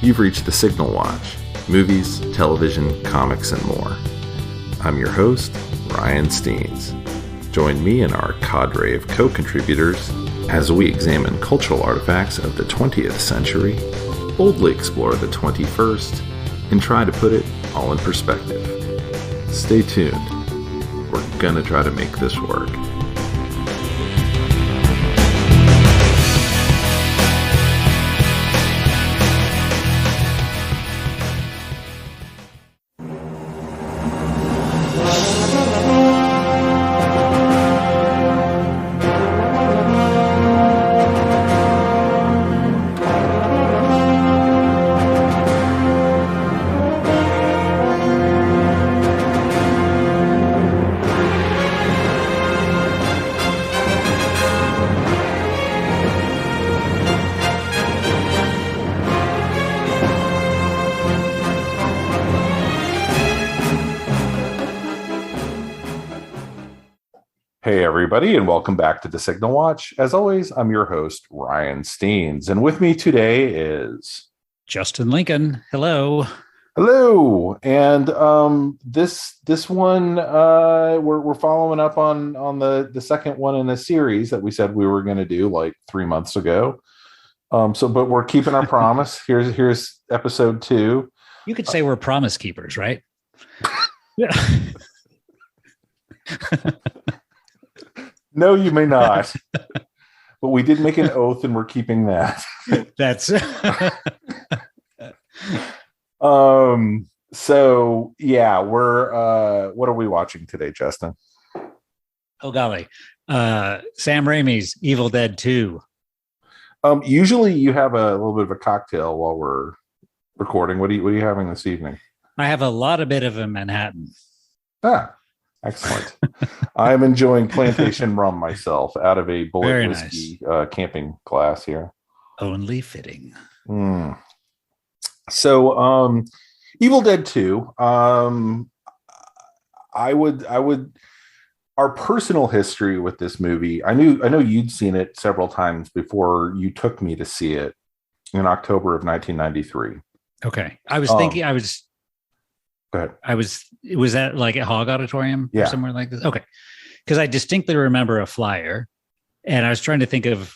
You've reached the Signal Watch, movies, television, comics, and more. I'm your host, Ryan Steens. Join me and our cadre of co-contributors as we examine cultural artifacts of the 20th century, boldly explore the 21st, and try to put it all in perspective. Stay tuned. We're gonna try to make this work. Hey everybody, and welcome back to the Signal Watch. As always, I'm your host, Ryan Steens, and with me today is Justin Lincoln. Hello. Hello. And this one we're following up on the second one in a series that we said we were going to do like 3 months ago. But we're keeping our promise. Here's episode 2. You could say we're promise keepers, right? Yeah. No, you may not. But we did make an oath and we're keeping that. That's so yeah, we're what are we watching today, Justin? Oh golly. Sam Raimi's Evil Dead 2. Usually you have a little bit of a cocktail while we're recording. What are you having this evening? I have a lot of bit of a Manhattan. Excellent. I'm enjoying plantation rum myself out of a bullet Very whiskey camping glass here. Only fitting. So, Evil Dead 2. I would. Our personal history with this movie. I know you'd seen it several times before you took me to see it in October of 1993. Okay, I was thinking. Go ahead. Was that like at Hog Auditorium or somewhere like this? Okay. Because I distinctly remember a flyer and I was trying to think of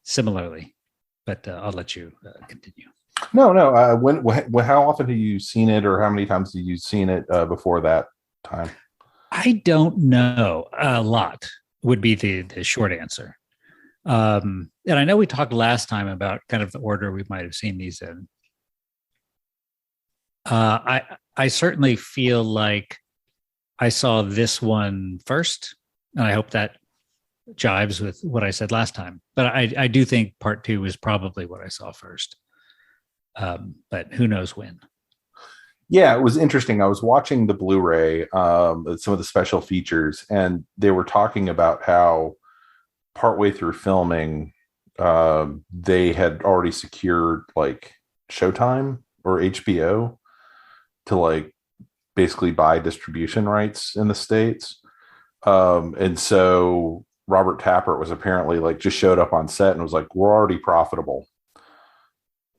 similarly, but I'll let you continue. No. How often have you seen it, or how many times have you seen it before that time? I don't know. A lot would be the short answer. And I know we talked last time about kind of the order we might have seen these in. I certainly feel like I saw this one first, and I hope that jives with what I said last time. But I do think part 2 is probably what I saw first. But who knows when? Yeah, it was interesting. I was watching the Blu-ray, some of the special features, and they were talking about how partway through filming, they had already secured like Showtime or HBO to like basically buy distribution rights in the States. And so Robert Tapert was apparently like just showed up on set and was like, we're already profitable.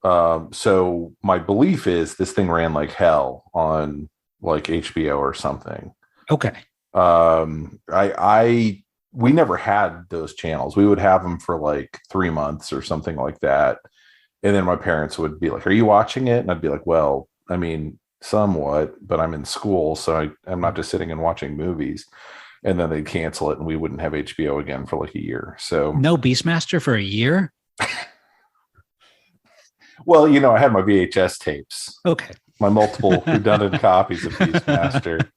So my belief is this thing ran like hell on like HBO or something. Okay. We never had those channels. We would have them for like 3 months or something like that. And then my parents would be like, are you watching it? And I'd be like, well, I mean, somewhat, but I'm in school, so I'm not just sitting and watching movies. And then they'd cancel it and we wouldn't have HBO again for like a year. So no Beastmaster for a year? Well, I had my VHS tapes. Okay. My multiple redundant copies of Beastmaster.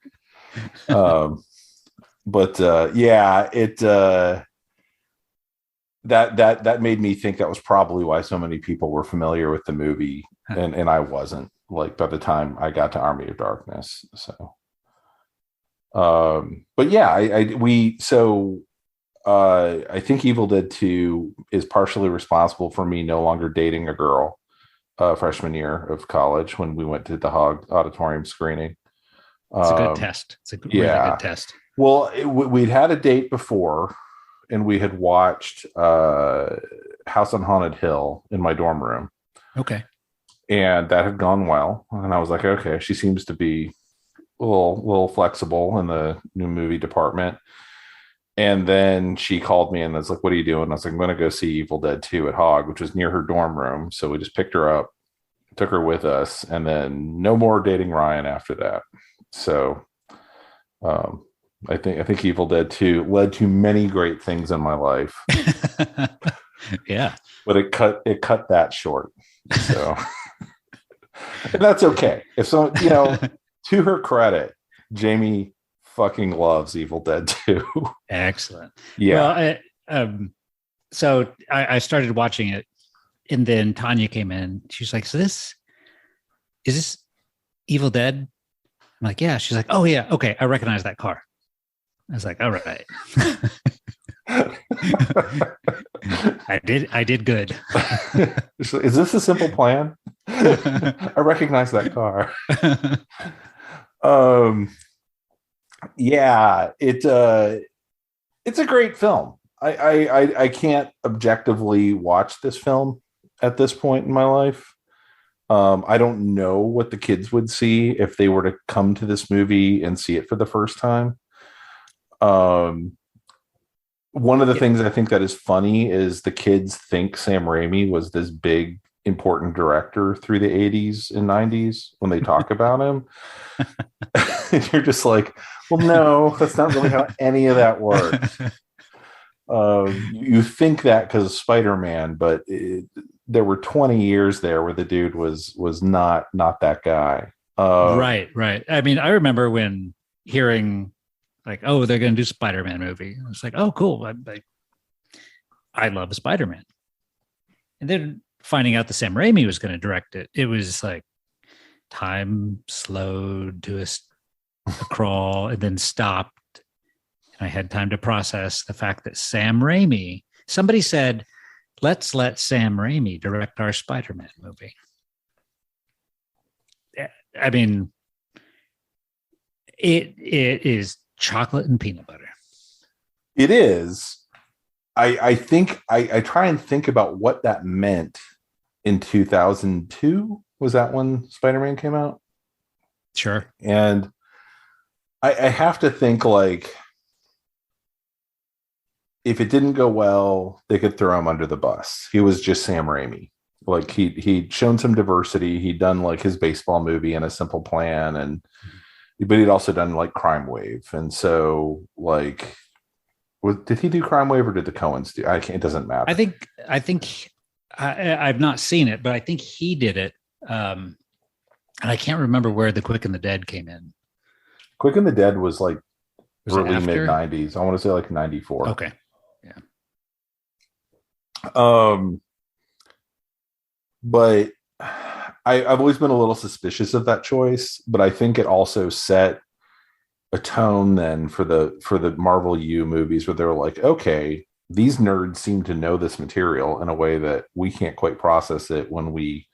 That made me think that was probably why so many people were familiar with the movie, and I wasn't. Like by the time I got to Army of Darkness, so. But yeah, I think Evil Dead 2 is partially responsible for me no longer dating a girl freshman year of college when we went to the Hog Auditorium screening. It's a good test. It's a really good test. Well, we'd had a date before, and we had watched House on Haunted Hill in my dorm room. Okay. And that had gone well. And I was like, okay, she seems to be a little flexible in the new movie department. And then she called me and was like, what are you doing? I was like, I'm going to go see Evil Dead 2 at Hog, which was near her dorm room. So we just picked her up, took her with us, and then no more dating Ryan after that. So um, I think Evil Dead 2 led to many great things in my life. Yeah. But it cut that short. So and that's okay. If so, to her credit, Jamie fucking loves Evil Dead 2. Excellent. Yeah. Well, so I started watching it, and then Tanya came in. She's like, is this Evil Dead? I'm like, yeah. She's like, oh yeah, okay, I recognize that car. I was like, all right. I did good. Is this a simple plan? I recognize that car. Yeah, it's a great film. I can't objectively watch this film at this point in my life. I don't know what the kids would see if they were to come to this movie and see it for the first time. One of the things I think that is funny is the kids think Sam Raimi was this big, important director through the 80s and 90s when they talk about him. You're just like, well, no, that's not really how any of that works. You think that because of Spider-Man, but there were 20 years there where the dude was not that guy. Right. I mean, I remember when hearing like, oh, they're going to do Spider-Man movie. I was like, oh, cool. I love Spider-Man. And then finding out that Sam Raimi was going to direct it, it was like time slowed to a crawl and then stopped. And I had time to process the fact that Sam Raimi, somebody said, let's let Sam Raimi direct our Spider-Man movie. I mean, it is chocolate and peanut butter. It is. I think I try and think about what that meant in 2002. Was that when Spider-Man came out? Sure. And I have to think like if it didn't go well, they could throw him under the bus. He was just Sam Raimi. Like he'd shown some diversity. He'd done like his baseball movie and A Simple Plan, but he'd also done like Crime Wave. And so like, did he do Crime Wave or did the Coens do? It doesn't matter. I think I've not seen it, but I think he did it. And I can't remember where The Quick and the Dead came in. Quick and the Dead was like early mid 90s. I want to say like 94. Okay. But I've always been a little suspicious of that choice, but I think it also set a tone then for the Marvel U movies where they're like, okay, these nerds seem to know this material in a way that we can't quite process it when we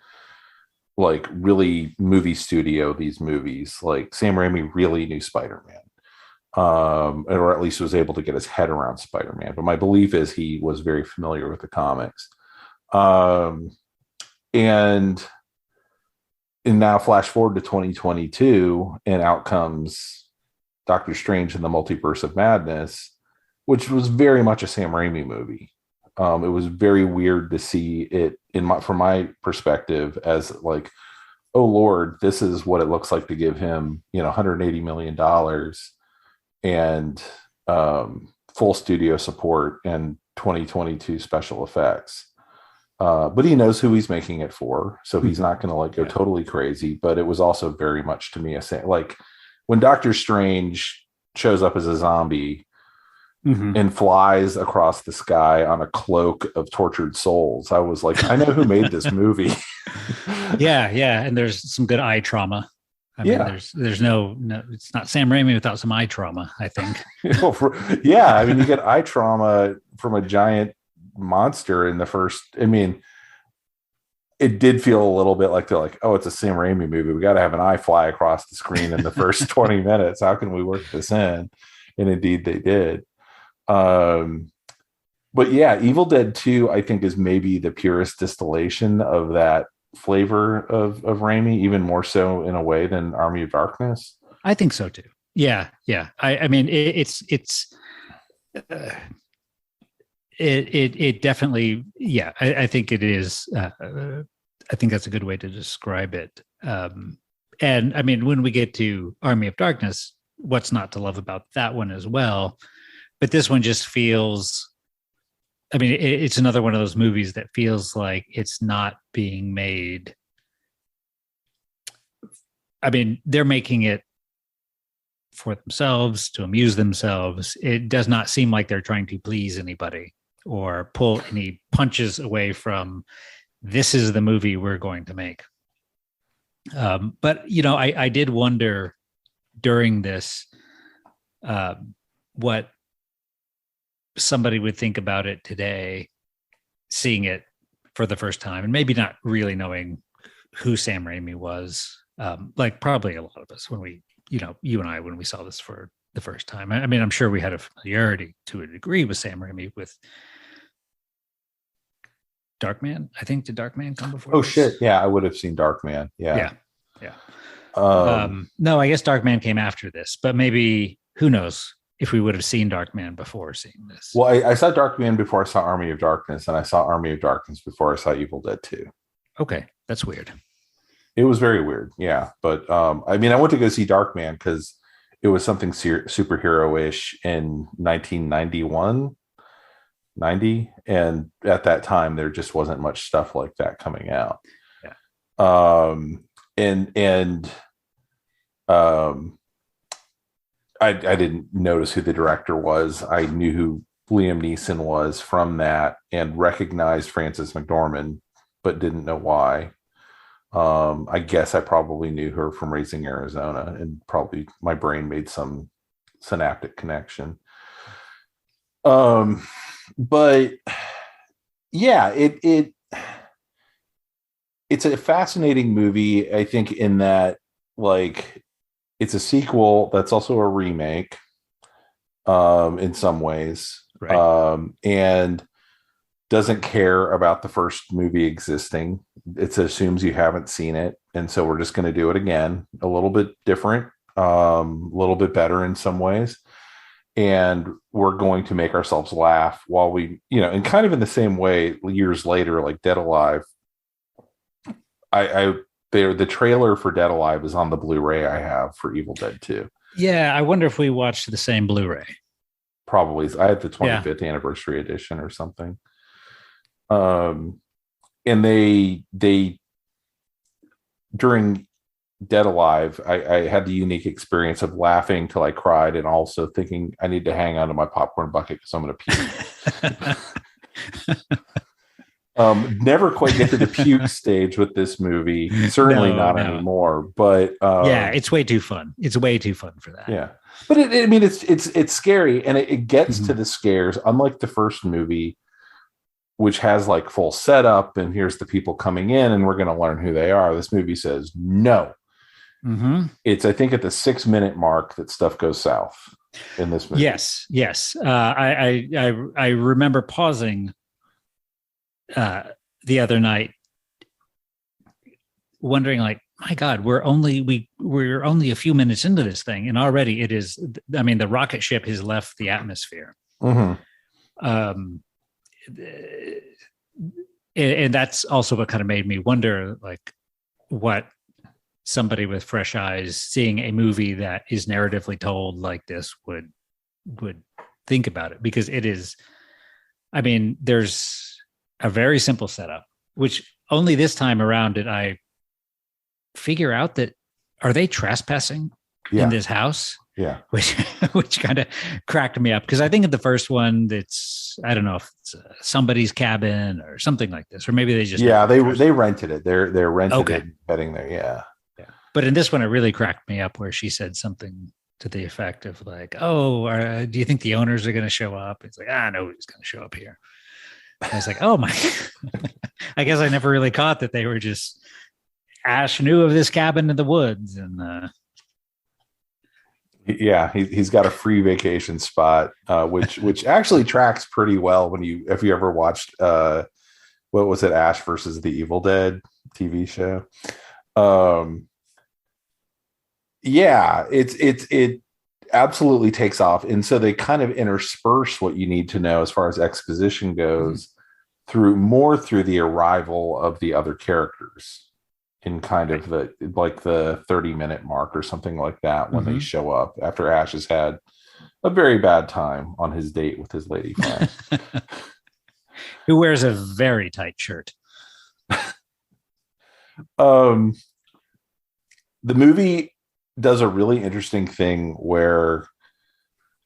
like really movie studio these movies. Like Sam Raimi really knew Spider-Man. Or at least was able to get his head around Spider-Man. But my belief is he was very familiar with the comics. And now flash forward to 2022 and out comes Doctor Strange and the Multiverse of Madness, which was very much a Sam Raimi movie. It was very weird to see it from my perspective as like, oh Lord, this is what it looks like to give him, $180 million and full studio support and 2022 special effects. But he knows who he's making it for, so he's not going to like go totally crazy. But it was also very much to me like when Doctor Strange shows up as a zombie and flies across the sky on a cloak of tortured souls. I was like, I know who made this movie. Yeah, and there's some good eye trauma. I mean, there's no, it's not Sam Raimi without some eye trauma, I think. I mean, you get eye trauma from a giant monster in the first. I mean, it did feel a little bit like they're like, oh, it's a Sam Raimi movie. We got to have an eye fly across the screen in the first 20 minutes. How can we work this in? And indeed they did. But yeah, Evil Dead 2, I think, is maybe the purest distillation of that flavor of Raimi, even more so in a way than Army of Darkness. I think so too. Yeah, yeah. I mean, uh, it definitely. Yeah, I think it is. I think that's a good way to describe it. And I mean, when we get to Army of Darkness, what's not to love about that one as well? But this one just feels. I mean, it's another one of those movies that feels like it's not being made. I mean, they're making it for themselves to amuse themselves. It does not seem like they're trying to please anybody or pull any punches away from this is the movie we're going to make. But I did wonder during this what somebody would think about it today, seeing it for the first time, and maybe not really knowing who Sam Raimi was. Like probably a lot of us when we, you and I, when we saw this for the first time. I mean, I'm sure we had a familiarity to a degree with Sam Raimi with Darkman. I think did Darkman come before? Oh this? shit! Yeah, I would have seen Darkman. Yeah. No, I guess Darkman came after this, but maybe who knows if we would have seen Darkman before seeing this. Well, I saw Darkman before I saw Army of Darkness, and I saw Army of Darkness before I saw Evil Dead 2. Okay, that's weird. It was very weird, yeah. But I mean, I went to go see Darkman because it was something superhero-ish in 1991, 90, and at that time there just wasn't much stuff like that coming out. Yeah. I didn't notice who the director was. I knew who Liam Neeson was from that and recognized Frances McDormand, but didn't know why. I guess I probably knew her from Raising Arizona, and probably my brain made some synaptic connection. But yeah, it's a fascinating movie, I think, in that like it's a sequel that's also a remake in some ways, right. And doesn't care about the first movie existing. It assumes you haven't seen it, and so we're just going to do it again, a little bit different, a little bit better in some ways, and we're going to make ourselves laugh while we, and kind of in the same way years later, like Dead Alive. The trailer for Dead Alive is on the Blu-ray I have for Evil Dead 2. Yeah, I wonder if we watched the same Blu-ray. Probably. I had the 25th anniversary edition or something. And they during Dead Alive, I had the unique experience of laughing till I cried and also thinking I need to hang on to my popcorn bucket because I'm going to puke. Never quite get to the puke stage with this movie. Certainly not anymore. But yeah, it's way too fun. It's way too fun for that. Yeah, but it's scary, and it gets to the scares. Unlike the first movie, which has like full setup, and here's the people coming in, and we're going to learn who they are. This movie says no. It's I think at the 6-minute mark that stuff goes south in this movie. Yes. I remember pausing the other night wondering like, my God, we're only a few minutes into this thing, and already it is. I mean, the rocket ship has left the atmosphere. And that's also what kind of made me wonder, like, what somebody with fresh eyes seeing a movie that is narratively told like this would think about it, because it is. I mean, there's a very simple setup, which only this time around did I figure out that are they trespassing in this house? Yeah. Which kind of cracked me up, because I think in the first one, it's, I don't know if it's somebody's cabin or something like this, or maybe they just they rented it. They're rented it, heading there. Yeah. But in this one, it really cracked me up where she said something to the effect of like, "Oh, do you think the owners are going to show up?" It's like, nobody's going to show up here. And I was like, "Oh my!" I guess I never really caught that they were just. Ash knew of this cabin in the woods, and he's got a free vacation spot, which actually tracks pretty well if you ever watched what what was it, Ash versus the Evil Dead TV show. Um, yeah, it absolutely takes off, and so they kind of intersperse what you need to know as far as exposition goes through the arrival of the other characters in kind of the like the 30-minute mark or something like that when they show up after Ash has had a very bad time on his date with his lady friend. Who wears a very tight shirt. The movie does a really interesting thing where,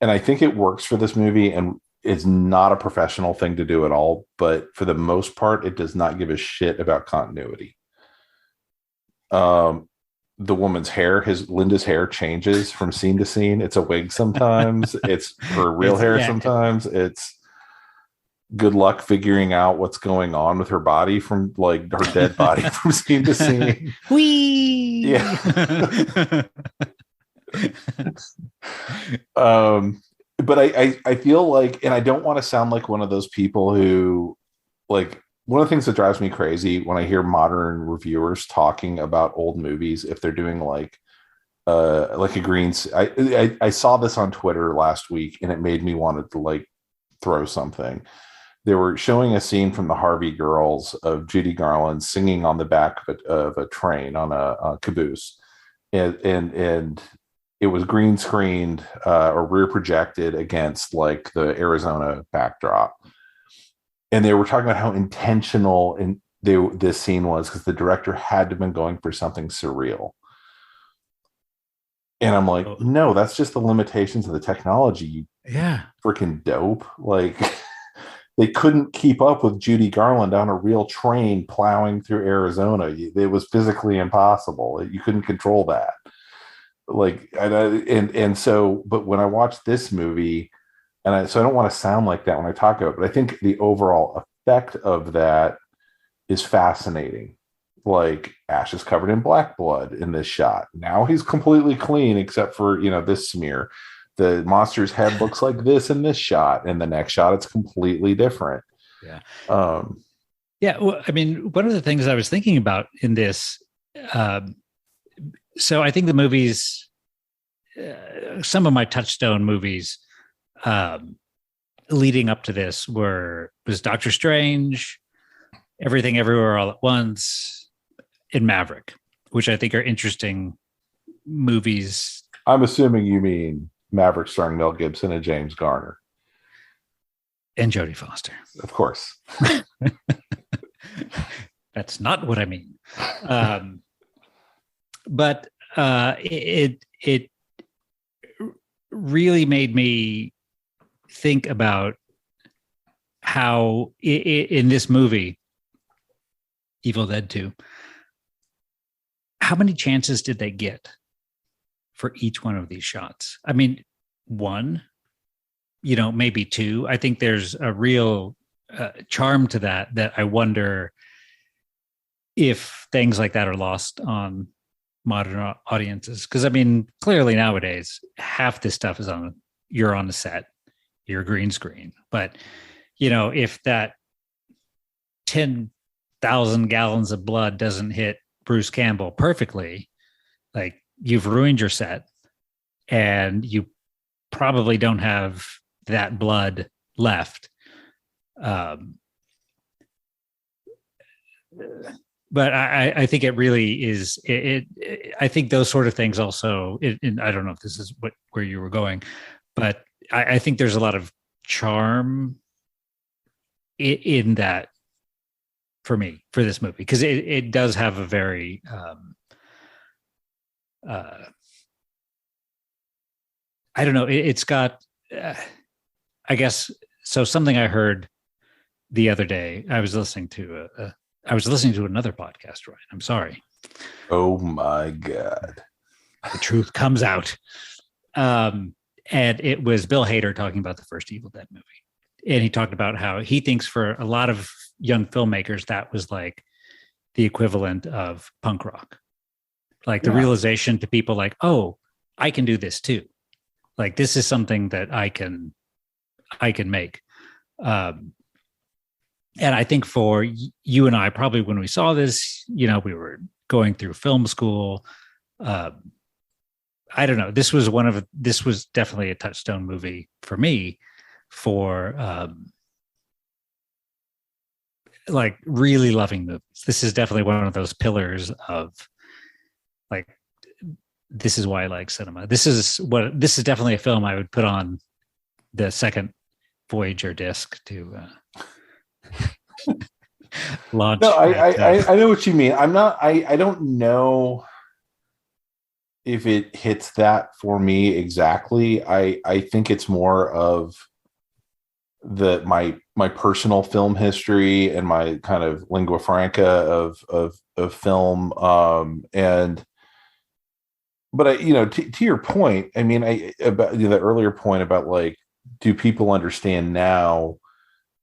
and I think it works for this movie, and it's not a professional thing to do at all, but for the most part, it does not give a shit about continuity. The woman's hair, Linda's hair changes from scene to scene. It's a wig sometimes. It's her real hair sometimes. It's good luck figuring out what's going on with her body from like her dead body from scene to scene. Whee! Yeah. But I feel like, and I don't want to sound like one of those people who, like, one of the things that drives me crazy when I hear modern reviewers talking about old movies, if they're doing like a I saw this on Twitter last week and it made me want to like throw something. They were showing a scene from the Harvey Girls of Judy Garland singing on the back of a train on a caboose, and it was green screened or rear projected against like the Arizona backdrop. And they were talking about how intentional this scene was because the director had to have been going for something surreal. And I'm like, no, that's just the limitations of the technology. Yeah. Freaking dope. Like they couldn't keep up with Judy Garland on a real train plowing through Arizona. It was physically impossible. You couldn't control that. Like, and so, but when I watched this movie, so I don't want to sound like that when I talk about it, but I think the overall effect of that is fascinating. Like Ash is covered in black blood in this shot. Now he's completely clean except for, this smear. The monster's head looks like this in this shot. And the next shot, it's completely different. Yeah. Well, I mean, one of the things I was thinking about in this, so I think the movies, some of my touchstone movies, leading up to this was Doctor Strange, Everything Everywhere All at Once, and Maverick, which I think are interesting movies. I'm assuming you mean Maverick starring Mel Gibson and James Garner. And Jodie Foster. Of course. That's not what I mean. But it really made me think about how in this movie, Evil Dead 2, how many chances did they get for each one of these shots? I mean, one, maybe two. I think there's a real charm to that I wonder if things like that are lost on modern audiences. Because, I mean, clearly nowadays, half this stuff is you're on the set, you're green screen. But, if that 10,000 gallons of blood doesn't hit Bruce Campbell perfectly, like you've ruined your set and you probably don't have that blood left. But I think it really is. I think those sort of things also. And I don't know if this is where you were going, but I think there's a lot of charm in that for me for this movie because it does have a very I don't know. It's got, I guess, so something I heard the other day. I was listening to another podcast, Ryan. I'm sorry. Oh my God. The truth comes out. And it was Bill Hader talking about the first Evil Dead movie. And he talked about how he thinks for a lot of young filmmakers, that was like the equivalent of punk rock. Like the realization to people like, oh, I can do this too. Like, this is something that I can make. And I think for you and I, probably when we saw this, we were going through film school. Uh, I don't know. This was definitely a touchstone movie for me for like really loving movies. This is definitely one of those pillars of like, this is why I like cinema. This is definitely a film I would put on the second Voyager disc to launch. No, I know what you mean. I don't know if it hits that for me exactly. I think it's more of my personal film history and my kind of lingua franca of film. But to your point, I mean, about the earlier point about like, do people understand now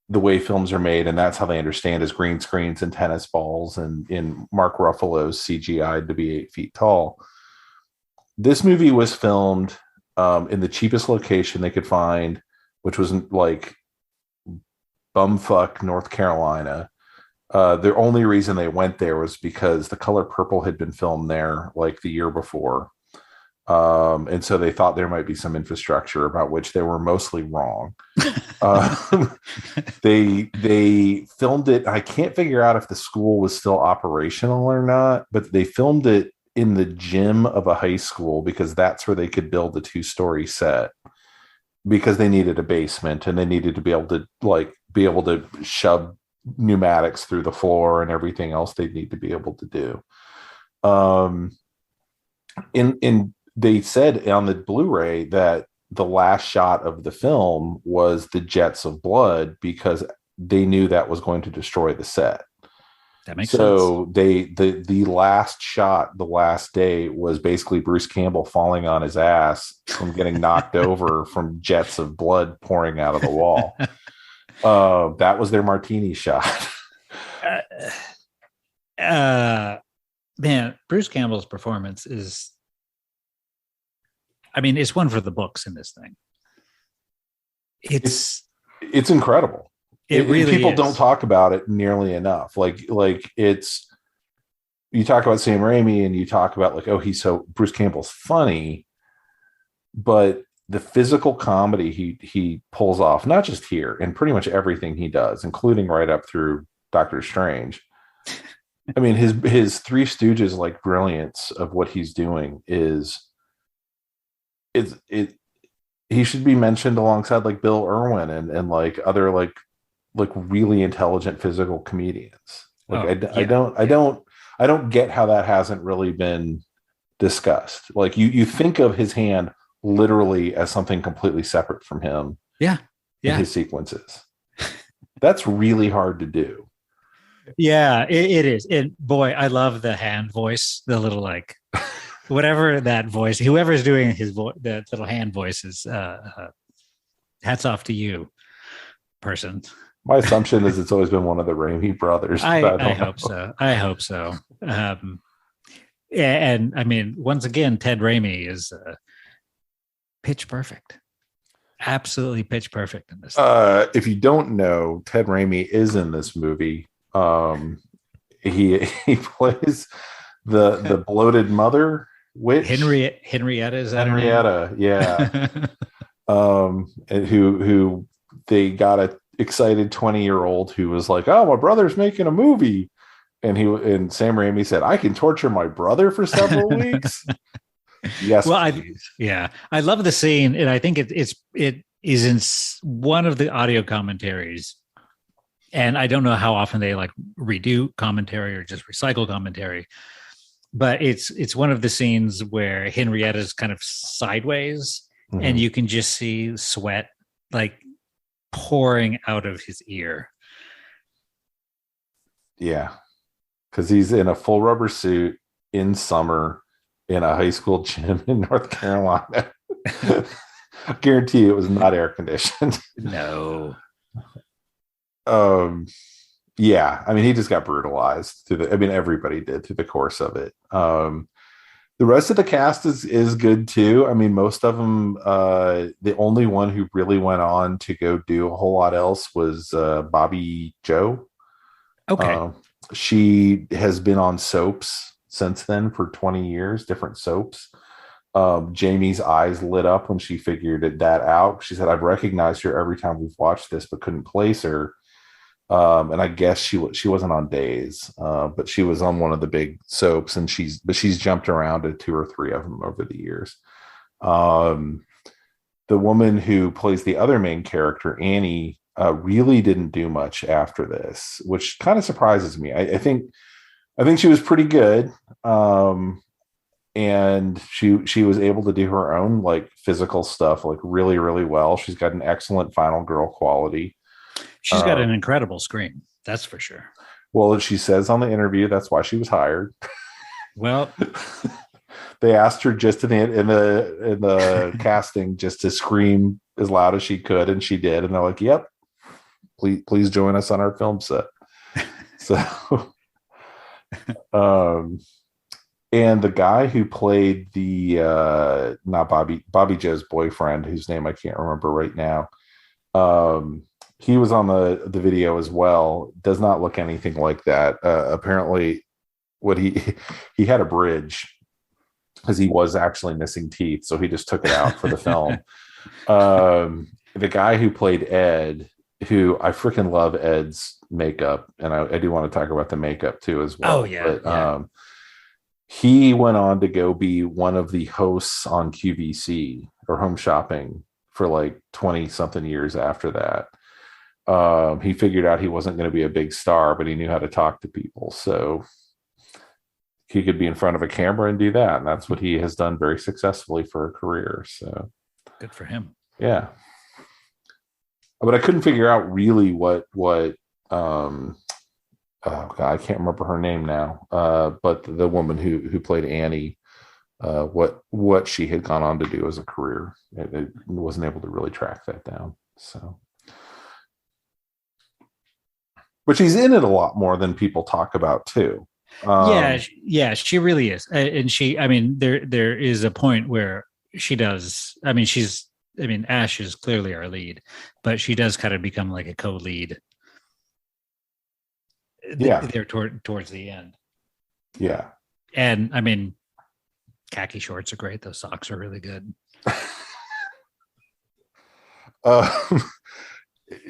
the way films are made, and that's how they understand is green screens and tennis balls and in Mark Ruffalo's CGI to be 8 feet tall. This movie was filmed in the cheapest location they could find, which was like bumfuck North Carolina. The only reason they went there was because The Color Purple had been filmed there like the year before. And so they thought there might be some infrastructure, about which they were mostly wrong. They filmed it. I can't figure out if the school was still operational or not, but they filmed it in the gym of a high school because that's where they could build a 2-story set, because they needed a basement and they needed to be able to shove pneumatics through the floor and everything else they need to be able to do. They said on the Blu-ray that the last shot of the film was the jets of blood because they knew that was going to destroy the set. That makes sense. So the last shot, the last day, was basically Bruce Campbell falling on his ass from getting knocked over from jets of blood pouring out of the wall. That was their martini shot. Man, Bruce Campbell's performance is, I mean, it's one for the books in this thing. It's incredible. It really people is. Don't talk about it nearly enough. Like it's, you talk about Sam Raimi and you talk about like, oh, Bruce Campbell's funny, but the physical comedy he pulls off, not just here, and pretty much everything he does, including right up through Doctor Strange. I mean, his Three Stooges like brilliance of what he's doing is he should be mentioned alongside like Bill Irwin and like other like really intelligent physical comedians. Like I don't get how that hasn't really been discussed. Like you think of his hand literally as something completely separate from him. Yeah. In his sequences. That's really hard to do. Yeah, it is. And boy, I love the hand voice, the little like whatever that voice, whoever's doing the little hand voices, hats off to you, person. My assumption is it's always been one of the Raimi brothers. I hope so. I hope so. And I mean, once again, Ted Raimi is pitch perfect. Absolutely pitch perfect in this. If you don't know, Ted Raimi is in this movie. He plays the bloated mother witch. Henrietta, is that Henrietta? Yeah. And who they got a excited 20-year-old who was like, "Oh, my brother's making a movie," and Sam Raimi said, "I can torture my brother for several weeks." Yes. Well, I love the scene, and I think it is in one of the audio commentaries. And I don't know how often they like redo commentary or just recycle commentary, but it's one of the scenes where Henrietta's kind of sideways, and you can just see sweat like pouring out of his ear. Yeah, because he's in a full rubber suit in summer in a high school gym in North Carolina. I guarantee you it was not air conditioned. No. Yeah, I mean, he just got brutalized everybody did through the course of it. The rest of the cast is good too. I mean, most of them. The only one who really went on to go do a whole lot else was Bobby Joe. Okay. Uh, she has been on soaps since then for 20 years, different soaps. Jamie's eyes lit up when she figured that out. She said, "I've recognized her every time we've watched this, but couldn't place her." And I guess she wasn't on Days, but she was on one of the big soaps, and she's jumped around to two or three of them over the years. Um, the woman who plays the other main character, Annie, really didn't do much after this, which kind of surprises me. I think she was pretty good. And she was able to do her own like physical stuff like really really well. She's got an excellent final girl quality. She's got an incredible scream, that's for sure. Well, she says on the interview that's why she was hired. Well, they asked her just in the casting just to scream as loud as she could, and she did. And they're like, "Yep, please join us on our film set." So, and the guy who played the not Bobby Joe's boyfriend, whose name I can't remember right now, he was on the video as well. Does not look anything like that. Apparently, what he had a bridge because he was actually missing teeth, so he just took it out for the film. The guy who played Ed, who I freaking love Ed's makeup, and I do want to talk about the makeup too as well. Oh yeah, yeah. He went on to go be one of the hosts on QVC or Home Shopping for like 20 something years after that. He figured out he wasn't going to be a big star, but he knew how to talk to people. So he could be in front of a camera and do that. And that's what he has done very successfully for a career. So good for him. Yeah. But I couldn't figure out really what oh God, I can't remember her name now. But the woman who played Annie, what she had gone on to do as a career. It wasn't able to really track that down. So, but she's in it a lot more than people talk about too. Yeah, she really is. And I mean, there is a point where she does. I mean, Ash is clearly our lead, but she does kind of become like a co-lead. Yeah, there towards the end. Yeah, and I mean, khaki shorts are great. Those socks are really good.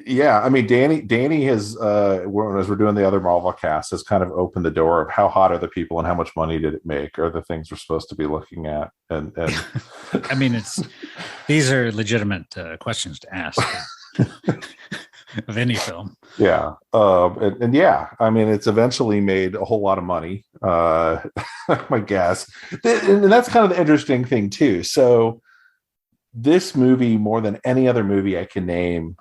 Yeah, I mean, Danny has, as we're doing the other Marvel cast, has kind of opened the door of how hot are the people and how much money did it make, are the things we're supposed to be looking at. And I mean, these are legitimate questions to ask of any film. Yeah. And yeah, I mean, it's eventually made a whole lot of money, my guess. And that's kind of the interesting thing too. So this movie, more than any other movie I can name,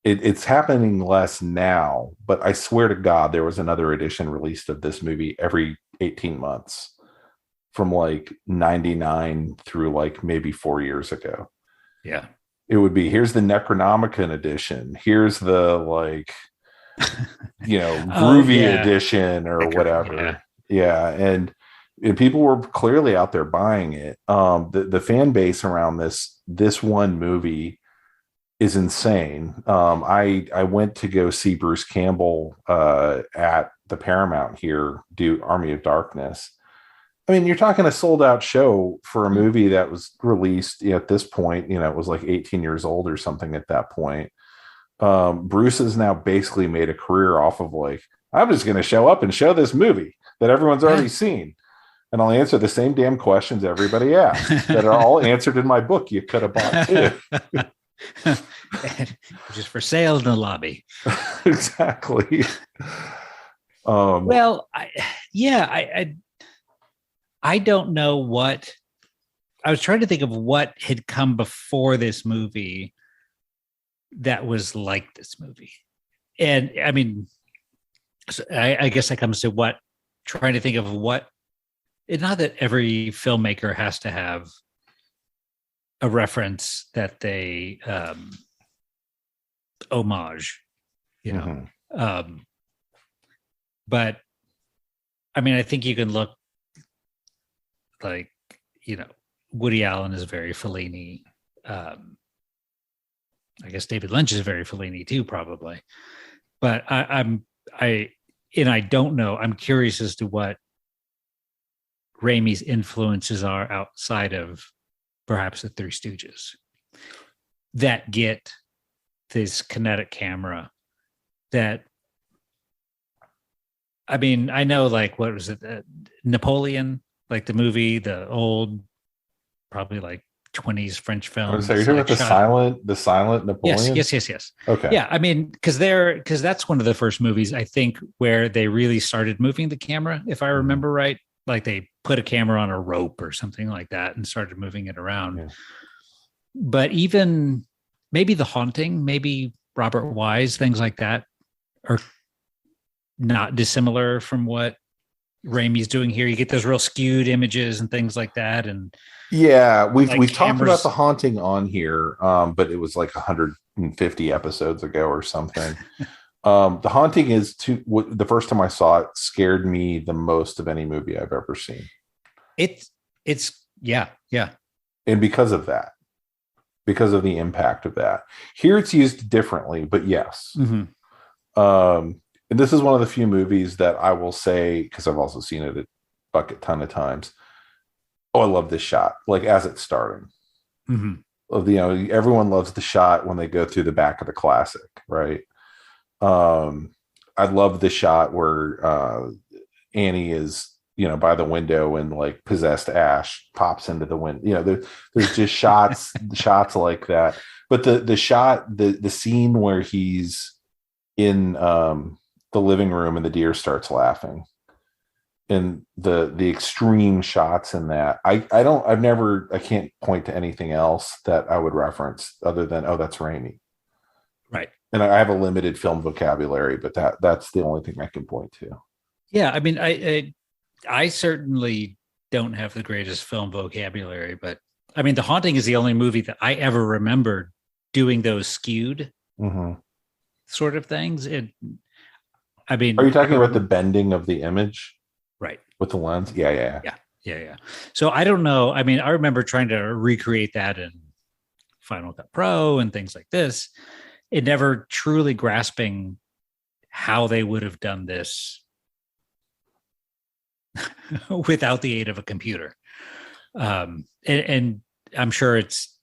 it's happening less now, but I swear to God, there was another edition released of this movie every 18 months from like 99 through like maybe 4 years ago. Yeah. It would be, here's the Necronomicon edition. Here's the like, groovy edition or whatever. Yeah. And people were clearly out there buying it. The fan base around this one movie is insane. I went to go see Bruce Campbell at the Paramount here do Army of Darkness. I mean, you're talking a sold out show for a movie that was released at this point, it was like 18 years old or something at that point. Bruce has now basically made a career off of like, I'm just going to show up and show this movie that everyone's already seen. And I'll answer the same damn questions everybody asks that are all answered in my book you could have bought too. Just for sale in the lobby. Exactly. Well, I don't know what I was trying to think of what had come before this movie that was like this movie. And I mean, so I guess that comes to trying to think of what, not that every filmmaker has to have a reference that they homage, but I mean, I think you can look like, you know, Woody Allen is very Fellini. I guess David Lynch is very Fellini too, probably. But I don't know. I'm curious as to what Raimi's influences are outside of perhaps the Three Stooges that get this kinetic camera that, I mean, I know, like, what was it? Napoleon, like the movie, the old, probably like 20s French I would film. say you're That's talking like about the silent yes, Napoleon. yes. Okay. Yeah, I mean, because that's one of the first movies I think where they really started moving the camera, if I remember right. Like they put a camera on a rope or something like that and started moving it around. Yeah. But even maybe The Haunting, maybe Robert Wise, things like that are not dissimilar from what Raimi's doing here. You get those real skewed images and things like that. And Yeah, we've like talked about The cameras. Haunting on here, but it was like 150 episodes ago or something. The Haunting is the first time I saw it scared me the most of any movie I've ever seen. It's yeah. And because of that, because of the impact of that. Here it's used differently, but yes. Mm-hmm. And this is one of the few movies that I will say, because I've also seen it a bucket ton of times. Oh, I love this shot, like as it's starting. Mm-hmm. Everyone loves the shot when they go through the back of the classic, right? I love the shot where Annie is, by the window and like possessed Ash pops into the window. There's just shots like that. But the scene where he's in the living room and the deer starts laughing, and the extreme shots in that, I can't point to anything else that I would reference other than, oh, that's Raimi. Right. And I have a limited film vocabulary, but that's the only thing I can point to. Yeah, I mean, I certainly don't have the greatest film vocabulary, but I mean, The Haunting is the only movie that I ever remember doing those skewed sort of things. I mean, are you talking about the bending of the image? Right. With the lens? Yeah. So I don't know. I mean, I remember trying to recreate that in Final Cut Pro and things like this, and never truly grasping how they would have done this without the aid of a computer. And I'm sure it's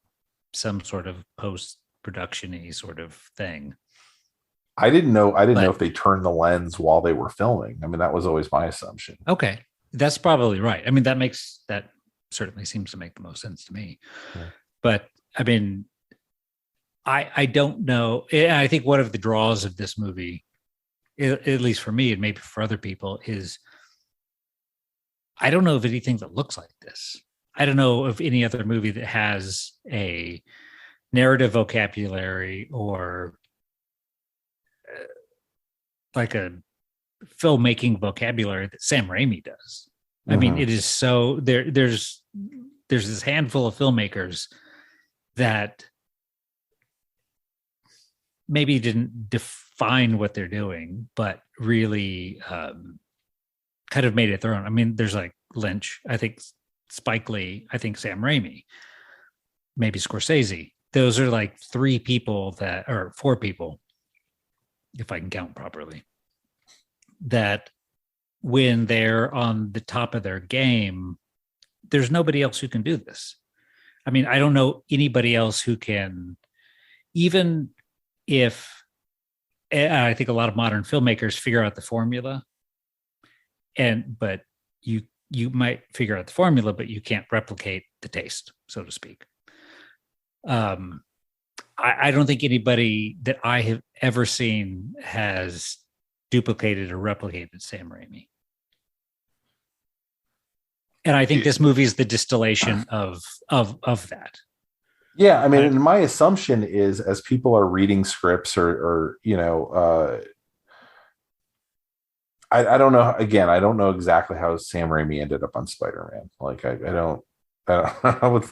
some sort of post-production-y sort of thing. I didn't know if they turned the lens while they were filming. I mean, that was always my assumption. Okay. That's probably right. I mean, that certainly seems to make the most sense to me. Yeah. But I mean, I don't know. I think one of the draws of this movie, at least for me and maybe for other people, is I don't know of anything that looks like this. I don't know of any other movie that has a narrative vocabulary or like a filmmaking vocabulary that Sam Raimi does. I mean, it is so there's this handful of filmmakers that maybe didn't define what they're doing, but really kind of made it their own. I mean, there's like Lynch, I think Spike Lee, I think Sam Raimi, maybe Scorsese. Those are like four people, if I can count properly, that when they're on the top of their game, there's nobody else who can do this. I mean, I don't know anybody else who can, even if I think a lot of modern filmmakers figure out the formula, but you might figure out the formula, but you can't replicate the taste, so to speak. I don't think anybody that I have ever seen has duplicated or replicated Sam Raimi. And I think this movie is the distillation of that. Yeah, I mean, and my assumption is, as people are reading scripts or I don't know. Again, I don't know exactly how Sam Raimi ended up on Spider-Man. Like, I don't. I would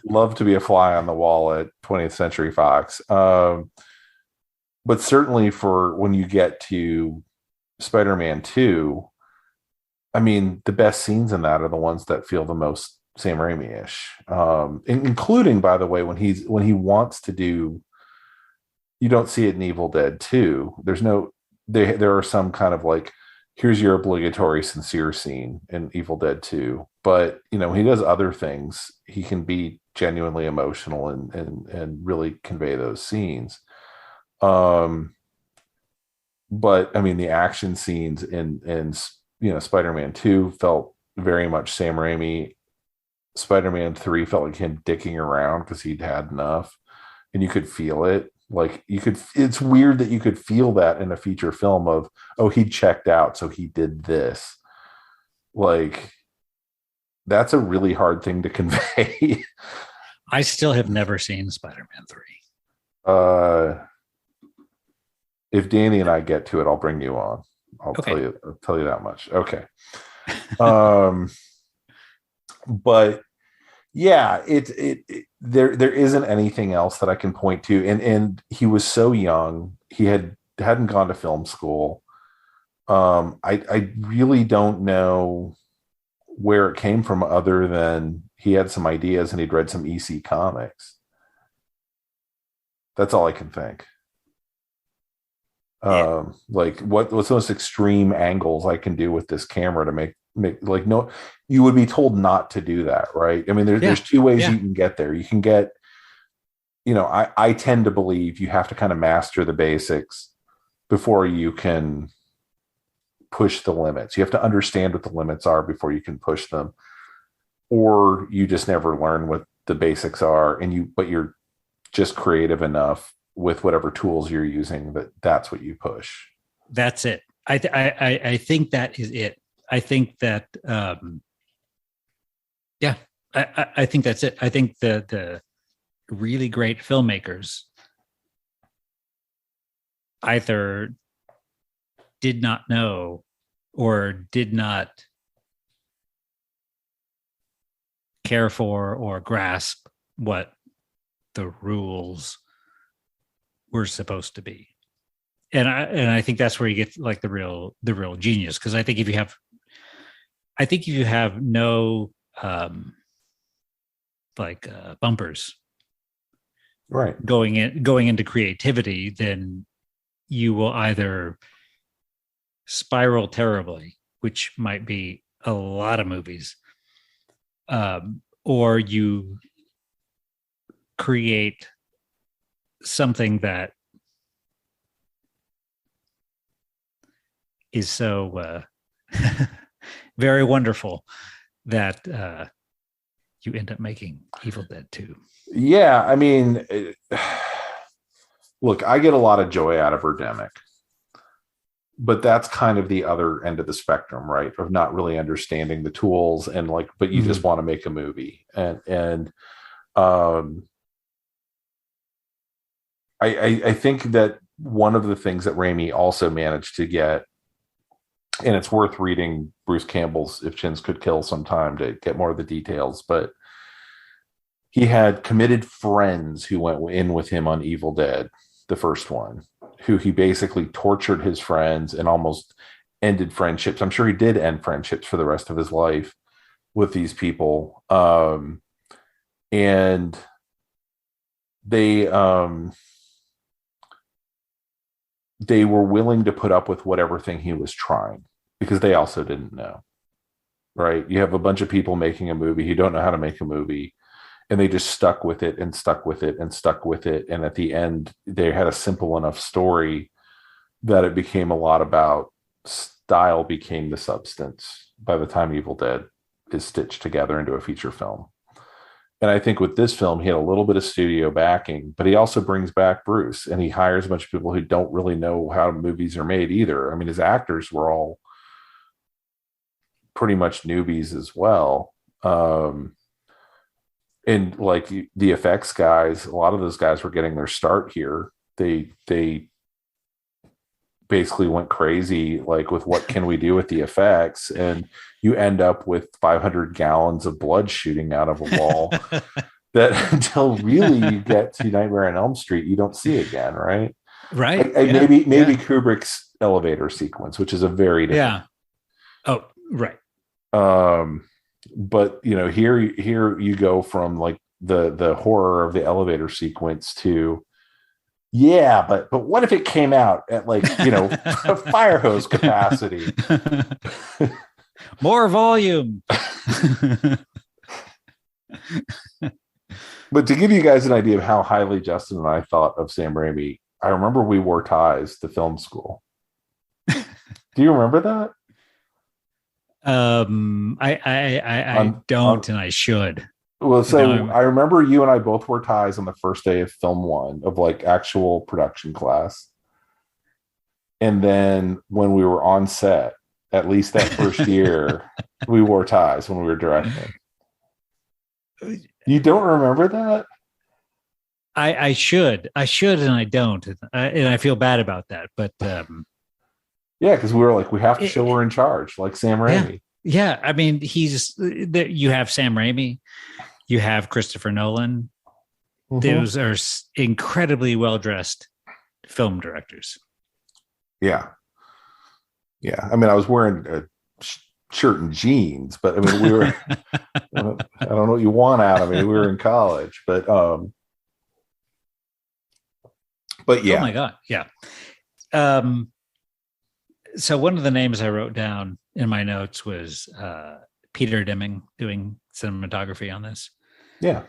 love to be a fly on the wall at 20th Century Fox, but certainly for when you get to Spider-Man 2, I mean, the best scenes in that are the ones that feel the most Sam Raimi-ish, including, by the way, when he wants to do. You don't see it in Evil Dead 2. There's no there are some kind of like, here's your obligatory sincere scene in Evil Dead 2. But he does other things. He can be genuinely emotional and really convey those scenes. But I mean, the action scenes in Spider-Man 2 felt very much Sam Raimi. Spider-Man 3 felt like him dicking around because he'd had enough, and you could feel it. Like it's weird that you could feel that in a feature film of, oh, he checked out, so he did this. Like, that's a really hard thing to convey. I still have never seen Spider-Man 3. If Danny and I get to it, I'll bring you on. I'll tell you that much. Okay. But yeah, there isn't anything else that I can point to. And he was so young. He hadn't gone to film school. I really don't know where it came from, other than he had some ideas and he'd read some EC comics. That's all I can think. Like what's the most extreme angles I can do with this camera to make like, no, you would be told not to do that, right? I mean, there's two ways you can get there. You can get, I tend to believe you have to kind of master the basics before you can push the limits. You have to understand what the limits are before you can push them, or you just never learn what the basics are, but you're just creative enough with whatever tools you're using that's what you push. That's it. I think that is it. I think that I think that's it. I think the really great filmmakers either did not know or did not care for or grasp what the rules were supposed to be. And I think that's where you get like the real genius. Because I think if you have no bumpers, right, going into creativity, then you will either spiral terribly, which might be a lot of movies, or you create something that is so very wonderful that you end up making Evil Dead 2. Yeah, I mean, look, I get a lot of joy out of Birdemic, but that's kind of the other end of the spectrum, right? Of not really understanding the tools and but you just want to make a movie. And I think that one of the things that Raimi also managed to get, and it's worth reading Bruce Campbell's If Chins Could Kill sometime to get more of the details, but he had committed friends who went in with him on Evil Dead, the first one, who he basically tortured his friends and almost ended friendships. I'm sure he did end friendships for the rest of his life with these people. And they were willing to put up with whatever thing he was trying, because they also didn't know, right? You have a bunch of people making a movie who don't know how to make a movie, and they just stuck with it and stuck with it and stuck with it. And at the end, they had a simple enough story that it became a lot about style became the substance by the time Evil Dead is stitched together into a feature film. And I think with this film, he had a little bit of studio backing, but he also brings back Bruce, and he hires a bunch of people who don't really know how movies are made either. I mean, his actors were all pretty much newbies as well. And like the effects guys, a lot of those guys were getting their start here. They basically went crazy, like, with what can we do with the effects? And you end up with 500 gallons of blood shooting out of a wall that until really you get to Nightmare on Elm Street, you don't see again, right? Right. Maybe Kubrick's elevator sequence, which is a very different. Yeah. Oh, right. But here you go from like the horror of the elevator sequence to, yeah, but what if it came out at like, a fire hose capacity? More volume. But to give you guys an idea of how highly Justin and I thought of Sam Raimi, I remember we wore ties to film school. Do you remember that? I don't, and I should. Well, so I remember you and I both wore ties on the first day of film one of like actual production class. And then when we were on set, at least that first year, we wore ties when we were directing. You don't remember that? I should, and I don't, and I feel bad about that. But yeah, because we were like, we have to show we're in charge, like Sam Raimi. Yeah. I mean, you have Sam Raimi, you have Christopher Nolan. Mm-hmm. Those are incredibly well dressed film directors. Yeah. I mean, I was wearing a shirt and jeans, but I mean, we were. I don't know what you want out of me. We were in college, but yeah. Oh my god, yeah. So one of the names I wrote down in my notes was Peter Deming doing cinematography on this. Yeah.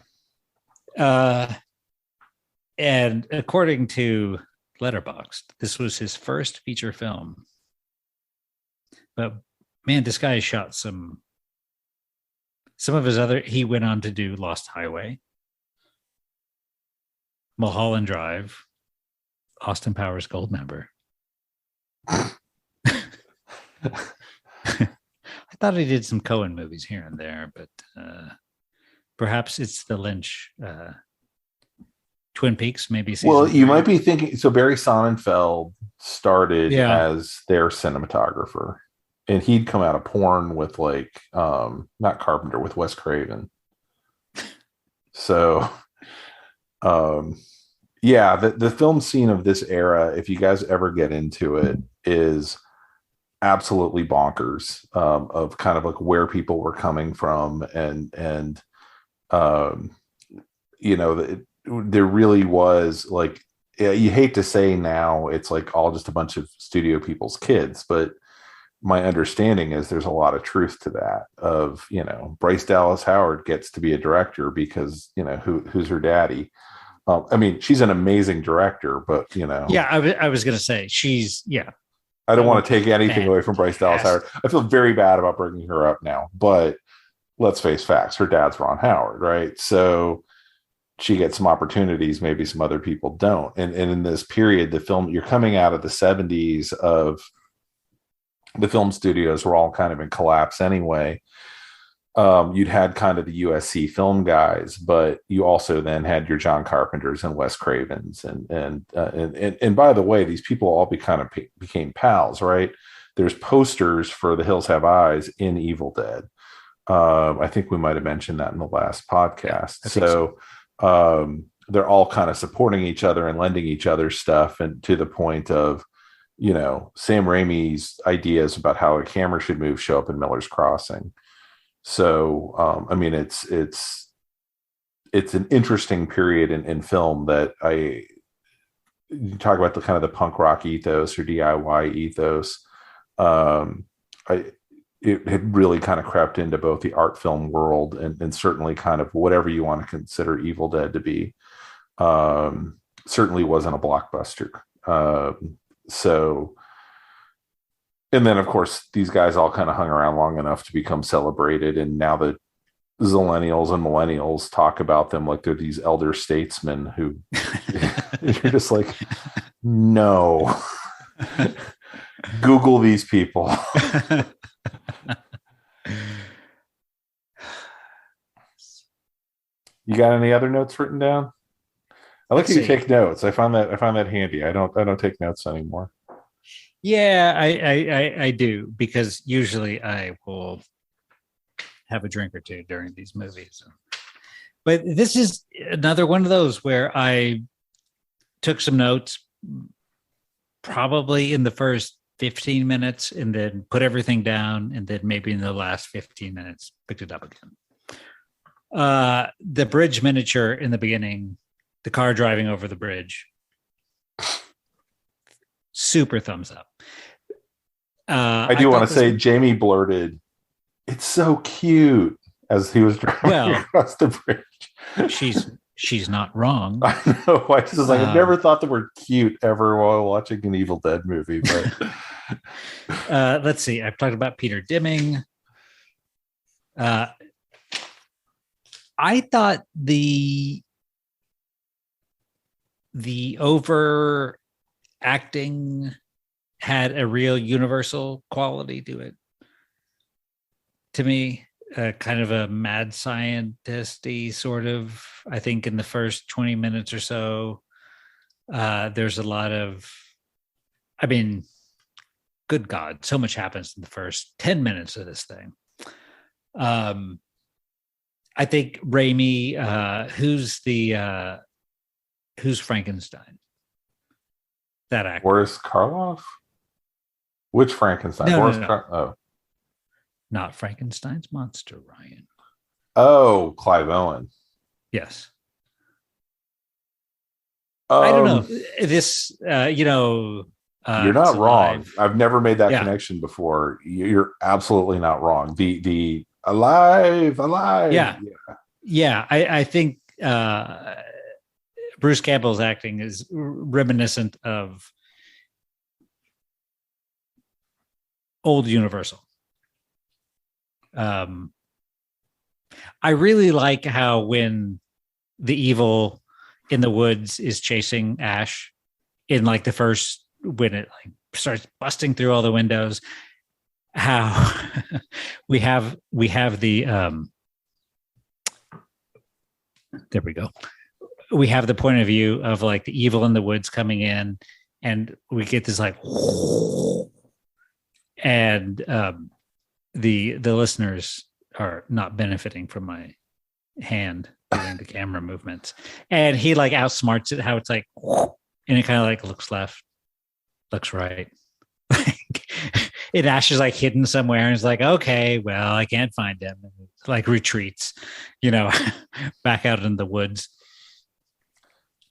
And according to Letterboxd, this was his first feature film. But man, this guy shot some of his other. He went on to do Lost Highway, Mulholland Drive, Austin Powers Goldmember. I thought he did some Coen movies here and there, but perhaps it's the Lynch Twin Peaks, maybe. Well, you might be thinking. So Barry Sonnenfeld started as their cinematographer, and he'd come out of porn with like not Carpenter, with Wes Craven. So, yeah, the film scene of this era, if you guys ever get into it, is absolutely bonkers, of kind of like where people were coming from, and there really was like, you hate to say now it's like all just a bunch of studio people's kids, but my understanding is there's a lot of truth to that, of Bryce Dallas Howard gets to be a director because who's her daddy. I mean, she's an amazing director, but yeah, I was gonna say I don't want to take anything away from Bryce Dallas Howard. I feel very bad about bringing her up now, but let's face facts. Her dad's Ron Howard, right? So she gets some opportunities, maybe some other people don't. And in this period, the film, you're coming out of the 70s of the film studios were all kind of in collapse anyway. You'd had kind of the USC film guys, but you also then had your John Carpenters and Wes Cravens, and by the way, these people all became pals, right? There's posters for The Hills Have Eyes in Evil Dead. I think we might have mentioned that in the last podcast. So they're all kind of supporting each other and lending each other stuff, and to the point of Sam Raimi's ideas about how a camera should move show up in Miller's Crossing. So, I mean, it's an interesting period in film that you talk about the kind of the punk rock ethos or DIY ethos. It had really kind of crept into both the art film world and certainly kind of whatever you want to consider Evil Dead to be. Certainly wasn't a blockbuster. So, and then of course these guys all kind of hung around long enough to become celebrated, and now the Zillennials and millennials talk about them like they're these elder statesmen who you're just like, no. Google these people. You got any other notes written down? I like you take notes. I find that handy. I don't take notes anymore. Yeah, I do, because usually I will have a drink or two during these movies. But this is another one of those where I took some notes probably in the first 15 minutes and then put everything down, and then maybe in the last 15 minutes picked it up again. The bridge miniature in the beginning, the car driving over the bridge, super thumbs up. I do want to say Jamie blurted, "It's so cute," as he was driving across the bridge. She's not wrong. I know. I just was like, I've never thought the word cute ever while watching an Evil Dead movie. But let's see. I've talked about Peter Dimming. I thought the overacting had a real universal quality to it. To me, kind of a mad scientist-y sort of. I think in the first 20 minutes or so, there's a lot of, I mean, good God, so much happens in the first 10 minutes of this thing. I think Raimi, who's Frankenstein? That actor. Boris Karloff? Which Frankenstein? No. Not Frankenstein's monster, Ryan. Oh, Clive Owen. Yes. I don't know. This, you're not wrong. I've never made that connection before. You're absolutely not wrong. The alive. Yeah. I think Bruce Campbell's acting is reminiscent of old Universal. I really like how when the evil in the woods is chasing Ash in like the first, when it like starts busting through all the windows, how we have the there we go. We have the point of view of like the evil in the woods coming in, and we get this like, and the listeners are not benefiting from my hand doing the camera movements, and he like outsmarts it, how it's like, and it kind of like looks left, looks right. It Ash is like hidden somewhere, and it's like, okay, well, I can't find him, and it like retreats, back out in the woods.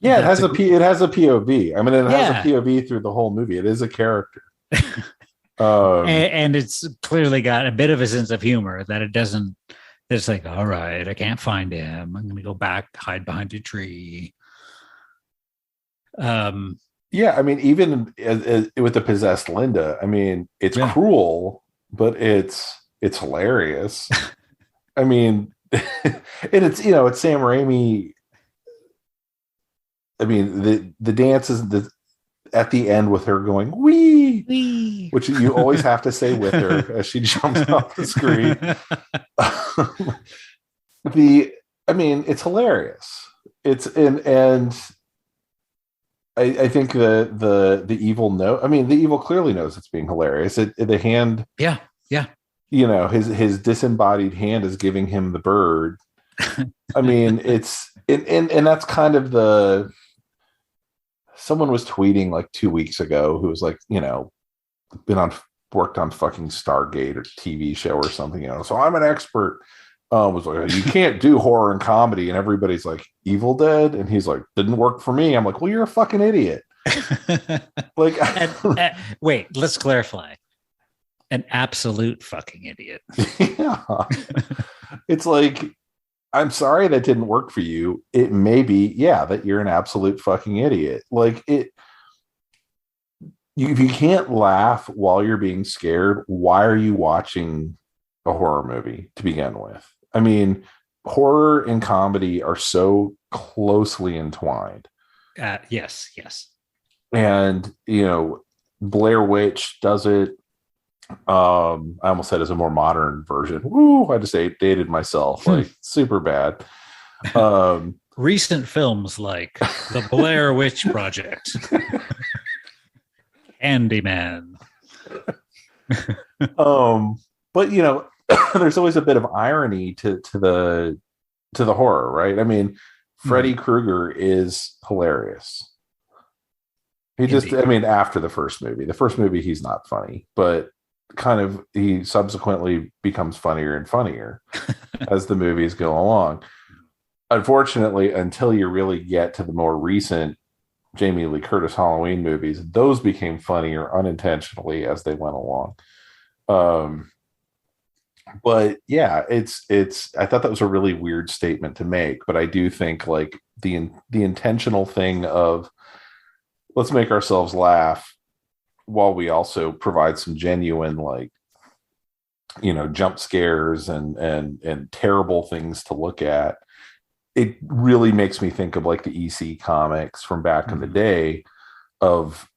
Yeah, it has a POV. I mean, it has a POV through the whole movie. It is a character. And it's clearly got a bit of a sense of humor that it doesn't. It's like, all right, I can't find him. I'm going to go back, hide behind a tree. Yeah, I mean, even with the possessed Linda, I mean, it's cruel, but it's hilarious. I mean, and it's it's Sam Raimi. I mean, the dance is at the end with her going wee, which you always have to say with her as she jumps off the screen. I mean, it's hilarious. It's and I think the evil the evil clearly knows it's being hilarious. The hand, yeah. His disembodied hand is giving him the bird. I mean, it's and that's kind of someone was tweeting like 2 weeks ago who was like, worked on fucking Stargate or TV show or something, so I'm an expert. Was like, you can't do horror and comedy, and everybody's like, Evil Dead, and he's like, didn't work for me. I'm like, well, you're a fucking idiot. Like, wait, let's clarify. An absolute fucking idiot. Yeah. It's like, I'm sorry that didn't work for you. It may be, that you're an absolute fucking idiot. Like if you can't laugh while you're being scared, why are you watching a horror movie to begin with? I mean, horror and comedy are so closely entwined. Yes. And, Blair Witch does it. I almost said as a more modern version. Woo, I just dated myself. Like, super bad. Recent films like The Blair Witch Project, Candyman. But there's always a bit of irony to the horror, right? I mean, Freddy Krueger is hilarious. He just, Indeed. I mean, after the first movie, he's not funny, but kind of he subsequently becomes funnier and funnier as the movies go along. Unfortunately, until you really get to the more recent Jamie Lee Curtis Halloween movies, those became funnier unintentionally as they went along. Um, but yeah, it's I thought that was a really weird statement to make, but I do think like the intentional thing of let's make ourselves laugh while we also provide some genuine like jump scares and terrible things to look at. It really makes me think of like the EC comics from back in the day of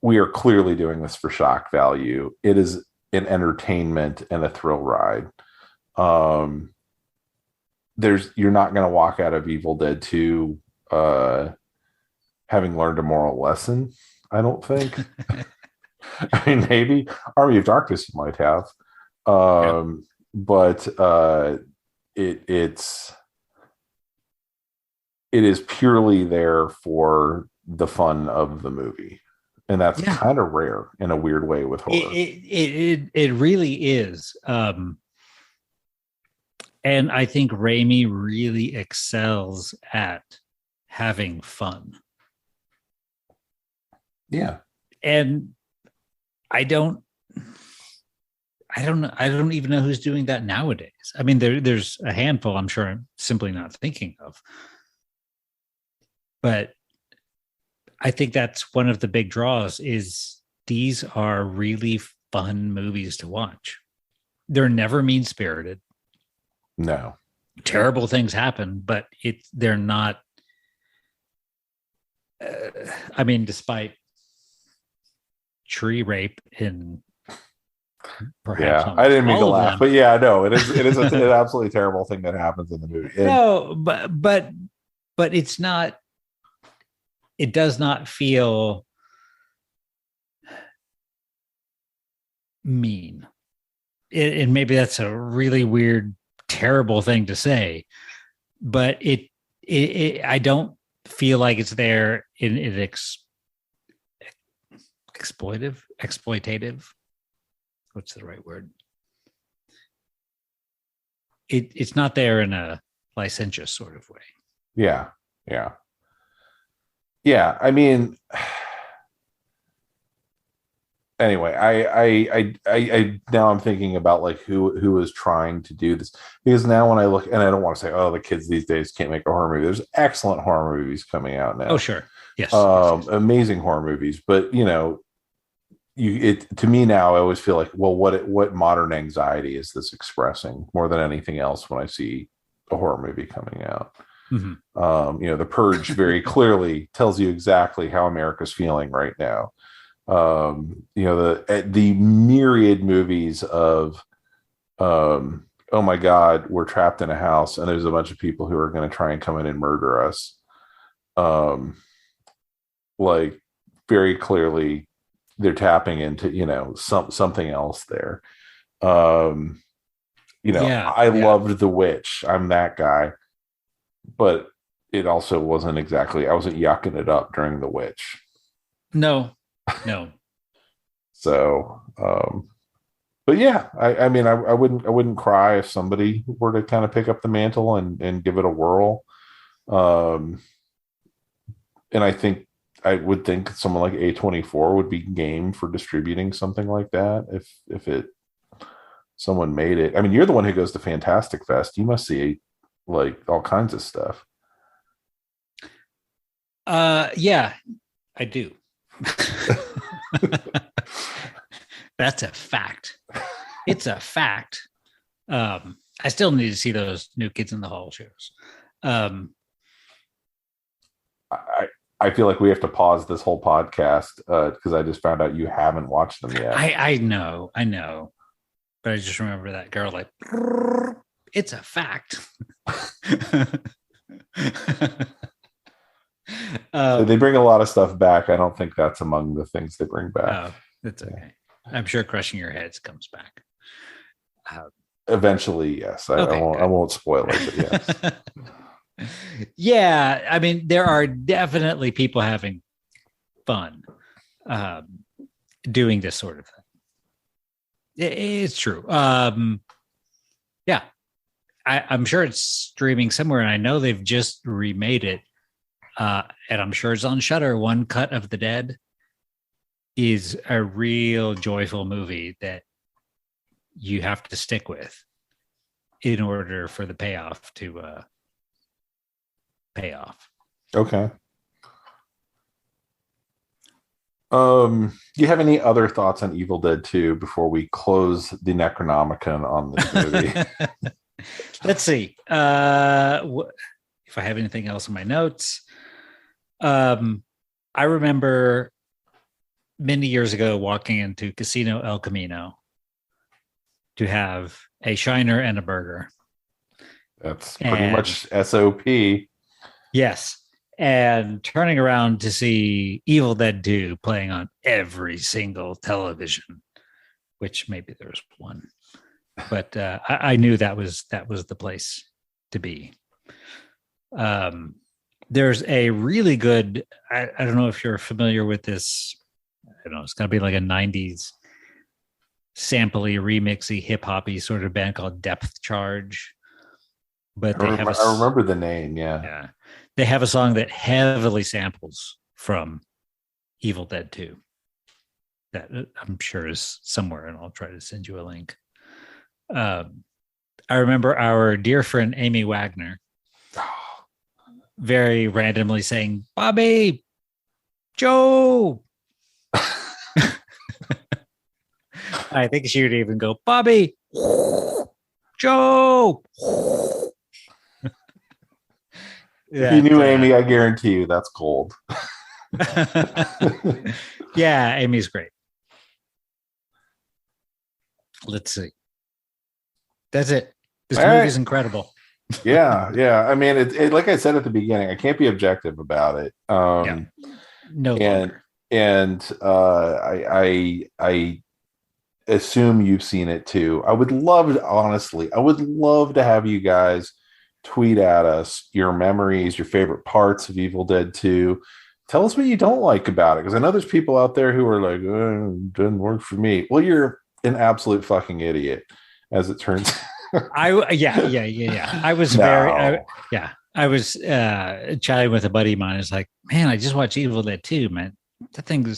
we are clearly doing this for shock value. It is an entertainment and a thrill ride. um you're not going to walk out of Evil Dead 2 having learned a moral lesson, I don't think. I mean, maybe Army of Darkness you might have. Yeah. But it's it is purely there for the fun of the movie, and that's kind of rare in a weird way with horror. It really is. And I think Raimi really excels at having fun. Yeah. And I don't even know who's doing that nowadays. I mean, there's a handful I'm sure I'm simply not thinking of. But I think that's one of the big draws is these are really fun movies to watch. They're never mean-spirited. No. Terrible things happen, but they're not. I mean, despite tree rape in perhaps I didn't mean to laugh, them. but yeah, no, it is an absolutely terrible thing that happens in the movie. No, but it's not. It does not feel mean. And maybe that's a really weird, terrible thing to say, but I don't feel like it's there in exploitative. What's the right word? It's not there in a licentious sort of way. Yeah. I mean, anyway, I now I'm thinking about like who is trying to do this, because now when I look, and I don't want to say, oh, the kids these days can't make a horror movie. There's excellent horror movies coming out now. Oh, sure. Yes. Amazing horror movies. But to me now, I always feel like, well, what modern anxiety is this expressing more than anything else when I see a horror movie coming out? Mm-hmm. The Purge very clearly tells you exactly how America's feeling right now. The myriad movies of oh my God, we're trapped in a house and there's a bunch of people who are going to try and come in and murder us. Like very clearly they're tapping into something else there. I loved The Witch. I'm that guy. But it also wasn't exactly, I wasn't yucking it up during The Witch. No. So, but yeah, I mean, I wouldn't cry if somebody were to kind of pick up the mantle and give it a whirl. And I would think someone like A24 would be game for distributing something like that if someone made it. I mean, you're the one who goes to Fantastic Fest. You must see like all kinds of stuff. Yeah, I do. That's a fact. It's a fact. I still need to see those New Kids in the Hall shows. I feel like we have to pause this whole podcast because I just found out you haven't watched them yet. I know, but I just remember that girl like, it's a fact. They bring a lot of stuff back. I don't think that's among the things they bring back. Oh, that's okay. I'm sure Crushing Your Heads comes back. Eventually, yes. I won't spoil it, but yes. Yeah, I mean, there are definitely people having fun doing this sort of thing. It's true. Yeah, I'm sure it's streaming somewhere, and I know they've just remade it. And I'm sure it's on Shudder. One Cut of the Dead is a real joyful movie that you have to stick with in order for the payoff to pay off. Okay. Do you have any other thoughts on Evil Dead 2 before we close the Necronomicon on this movie? Let's see. If I have anything else in my notes. I remember many years ago walking into Casino El Camino to have a Shiner and a burger. That's pretty much SOP. Yes. And turning around to see Evil Dead 2 playing on every single television, which maybe there's one, but I knew that was the place to be. There's a really good, I don't know if you're familiar with this. I don't know, it's got to be like a 90s sampley, remixy, hip hoppy sort of band called Depth Charge. But I remember the name. Yeah. They have a song that heavily samples from Evil Dead 2 that I'm sure is somewhere, and I'll try to send you a link. I remember our dear friend Amy Wagner very randomly saying, "Bobby, Joe." I think she would even go, "Bobby, Joe." If you knew Amy, I guarantee you that's gold. Yeah, Amy's great. Let's see. That's it. This movie is incredible. Yeah. I mean, it like I said at the beginning, I can't be objective about it. No longer. And I assume you've seen it too. I would love to have you guys tweet at us your memories, your favorite parts of Evil Dead 2. Tell us what you don't like about it, because I know there's people out there who are like, it didn't work for me. Well, you're an absolute fucking idiot, as it turns out. I was I was chatting with a buddy of mine. It's like, man, I just watched Evil Dead 2, man. That thing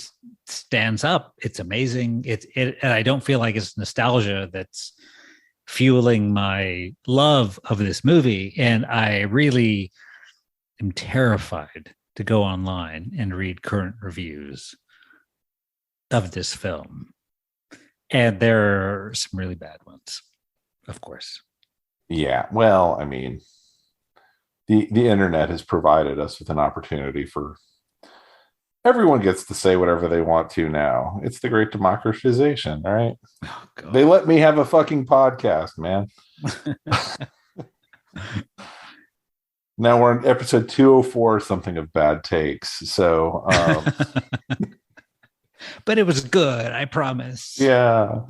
stands up. It's amazing. And I don't feel like it's nostalgia that's fueling my love of this movie. And I really am terrified to go online and read current reviews of this film. And there are some really bad ones, of course. Yeah. Well, I mean, the internet has provided us with an opportunity for everyone gets to say whatever they want to now. It's the great democratization, all right? Oh, they let me have a fucking podcast, man. Now we're on episode 204 or something of Bad Takes. So but it was good, I promise. Yeah.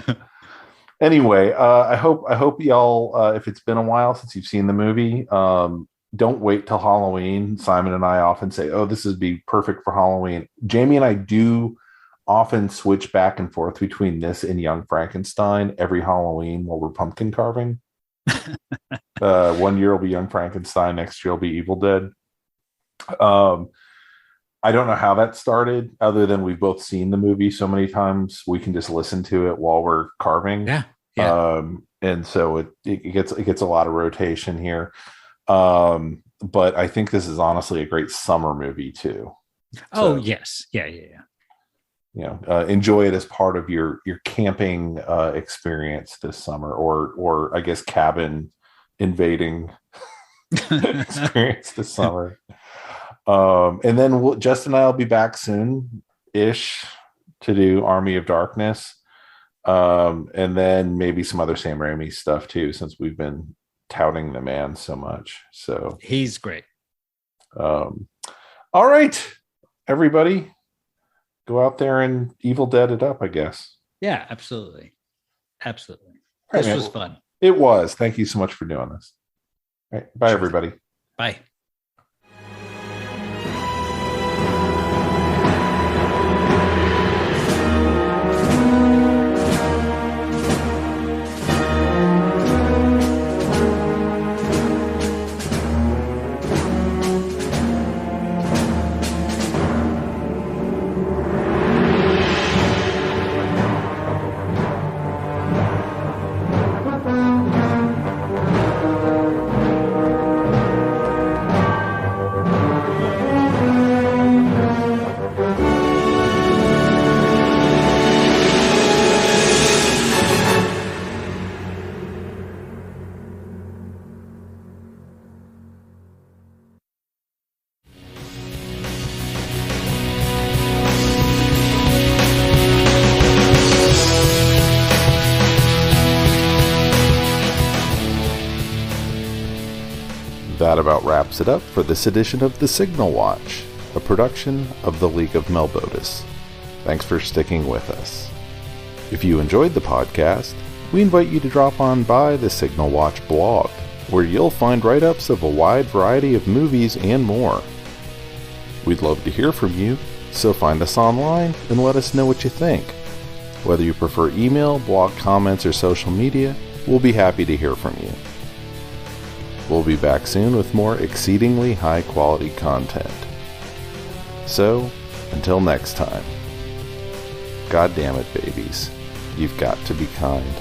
Anyway, I hope y'all, if it's been a while since you've seen the movie, don't wait till Halloween. Simon and I often say, "Oh, this would be perfect for Halloween." Jamie and I do often switch back and forth between this and Young Frankenstein every Halloween while we're pumpkin carving. 1 year will be Young Frankenstein, next year will be Evil Dead. I don't know how that started, other than we've both seen the movie so many times we can just listen to it while we're carving. Yeah. And so it gets a lot of rotation here. But I think this is honestly a great summer movie too. Oh, yes. Yeah. You know, enjoy it as part of your camping experience this summer, or I guess cabin invading experience this summer. And then Justin and I will be back soon-ish to do Army of Darkness. And then maybe some other Sam Raimi stuff too, since we've been touting the man so much. So he's great. All right, everybody, go out there and Evil Dead it up, I guess. Yeah, absolutely. This was fun. It was. Thank you so much for doing this. All right, bye, everybody. Bye. That about wraps it up for this edition of The Signal Watch, a production of the League of Melbotus. Thanks for sticking with us. If you enjoyed the podcast, we invite you to drop on by the Signal Watch blog, where you'll find write-ups of a wide variety of movies and more. We'd love to hear from you, so find us online and let us know what you think. Whether you prefer email, blog comments, or social media, we'll be happy to hear from you. We'll be back soon with more exceedingly high-quality content. So, until next time, God damn it, babies, you've got to be kind.